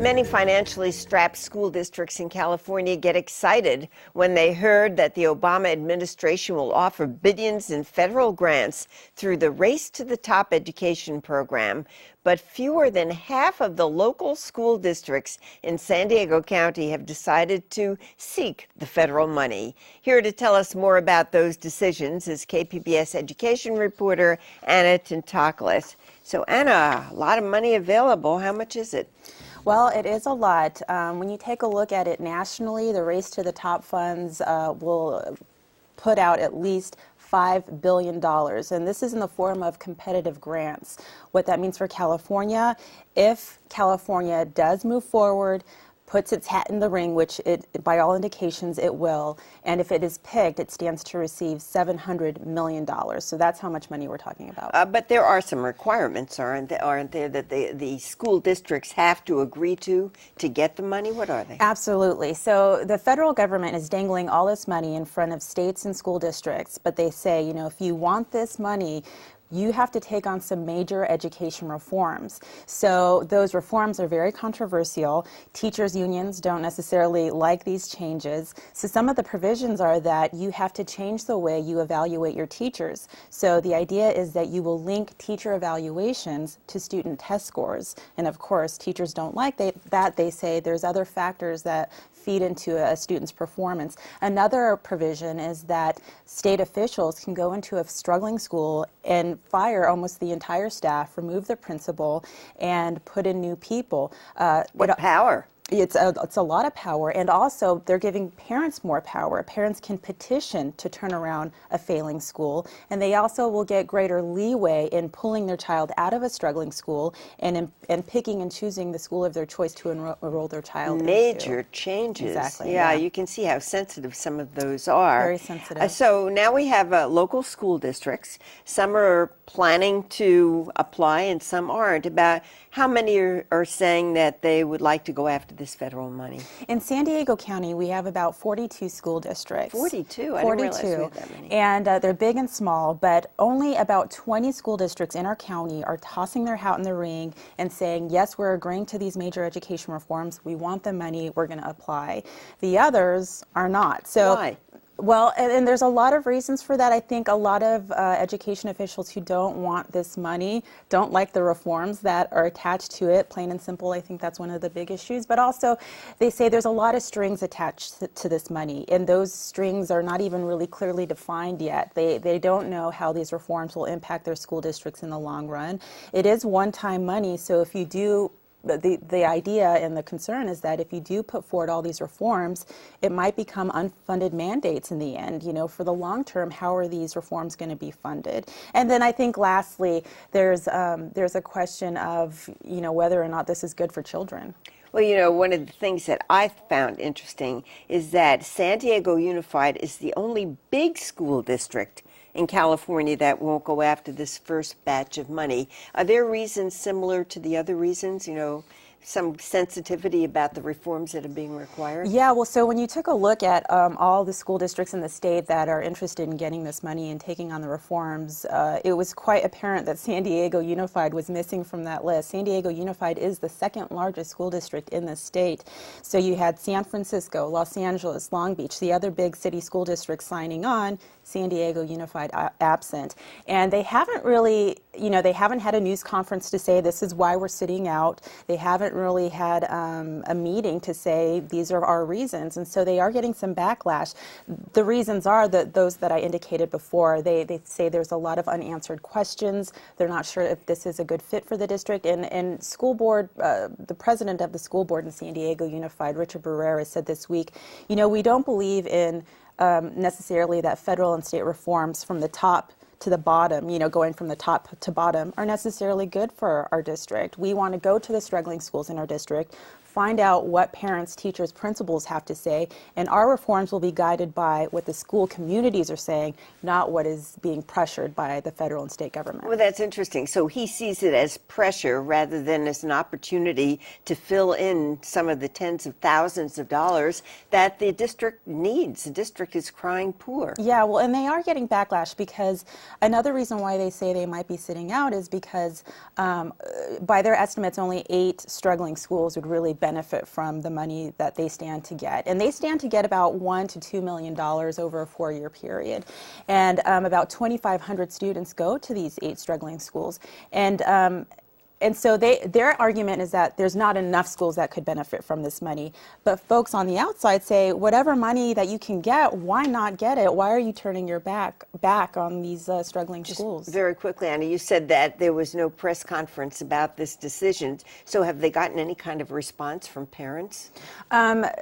Many financially strapped school districts in California get excited when they heard that the Obama administration will offer billions in federal grants through the Race to the Top education program. But fewer than half of the local school districts in San Diego County have decided to seek the federal money. Here to tell us more about those decisions is KPBS education reporter Anna Tintaklis. So Anna, a lot of money available. How much is it? Well, it is a lot. When you take a look at it nationally, the Race to the Top funds will put out at least $5 billion, and this is in the form of competitive grants. What that means for California, if California does move forward, puts its hat in the ring, which it, by all indications, it will, and if it is picked, it stands to receive $700 million. So that's how much money we're talking about. But there are some requirements, aren't there, that the school districts have to agree to get the money? What are they? Absolutely. So the federal government is dangling all this money in front of states and school districts, but they say, you know, if you want this money, you have to take on some major education reforms. So those reforms are very controversial. Teachers' unions don't necessarily like these changes. So some of the provisions are that you have to change the way you evaluate your teachers. So the idea is that you will link teacher evaluations to student test scores. And of course, teachers don't like that. They say there's other factors that feed into a student's performance. Another provision is that state officials can go into a struggling school and fire almost the entire staff, remove the principal, and put in new people. What power? It's a lot of power, and also they're giving parents more power. Parents can petition to turn around a failing school, and they also will get greater leeway in pulling their child out of a struggling school and picking and choosing the school of their choice to enroll their child into. Major changes. Exactly. Yeah, you can see how sensitive some of those are. Very sensitive. So now we have local school districts. Some are planning to apply and some aren't. About how many are saying that they would like to go after this federal money? In San Diego County, we have about 42 school districts. 42? I didn't realize we had that many. And they're big and small, but only about 20 school districts in our county are tossing their hat in the ring and saying, yes, we're agreeing to these major education reforms. We want the money. We're going to apply. The others are not. So, why? Well, and there's a lot of reasons for that. I think a lot of education officials who don't want this money don't like the reforms that are attached to it, plain and simple. I think that's one of the big issues. But also, they say there's a lot of strings attached to this money, and those strings are not even really clearly defined yet. They don't know how these reforms will impact their school districts in the long run. It is one-time money, so if you do the idea and the concern is that if you do put forward all these reforms, it might become unfunded mandates in the end. You know, for the long term, how are these reforms going to be funded? And then I think lastly, there's a question of, you know, whether or not this is good for children. Well, you know, one of the things that I found interesting is that San Diego Unified is the only big school district in California that won't go after this first batch of money. Are there reasons similar to the other reasons, you know, some sensitivity about the reforms that are being required? Yeah, well, so when you took a look at all the school districts in the state that are interested in getting this money and taking on the reforms, it was quite apparent that San Diego Unified was missing from that list. San Diego Unified is the second largest school district in the state. So you had San Francisco, Los Angeles, Long Beach, the other big city school districts signing on, San Diego Unified absent. And they haven't really, you know, they haven't had a news conference to say this is why we're sitting out. They haven't really had a meeting to say these are our reasons, and so they are getting some backlash. The reasons are those that I indicated before. They say there's a lot of unanswered questions. They're not sure if this is a good fit for the district. And school board, the president of the school board in San Diego Unified, Richard Barrera, said this week, you know, we don't believe in necessarily that federal and state reforms from the top to the bottom, you know, going from the top to bottom, are necessarily good for our district. We want to go to the struggling schools in our district, find out what parents, teachers, principals have to say, and our reforms will be guided by what the school communities are saying, not what is being pressured by the federal and state government. Well, that's interesting. So he sees it as pressure rather than as an opportunity to fill in some of the tens of thousands of dollars that the district needs. The district is crying poor. Yeah, well, and they are getting backlash because another reason why they say they might be sitting out is because by their estimates, only 8 struggling schools would really benefit from the money that they stand to get. And they stand to get about $1 to $2 million over a 4-year period. And about 2,500 students go to these 8 struggling schools. And so their argument is that there's not enough schools that could benefit from this money. But folks on the outside say, whatever money that you can get, why not get it? Why are you turning your back on these struggling schools? Very quickly, Anna, you said that there was no press conference about this decision. So have they gotten any kind of response from parents?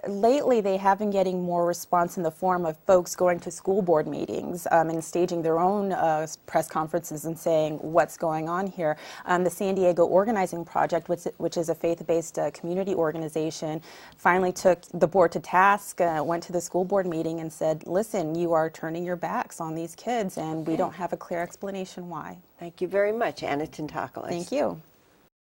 Lately, they have been getting more response in the form of folks going to school board meetings and staging their own press conferences and saying what's going on here. The San Diego Organizing Project, which is a faith-based community organization, finally took the board to task, went to the school board meeting and said, listen, you are turning your backs on these kids and we don't have a clear explanation why. Thank you very much, Anna Tintakelis. Thank you.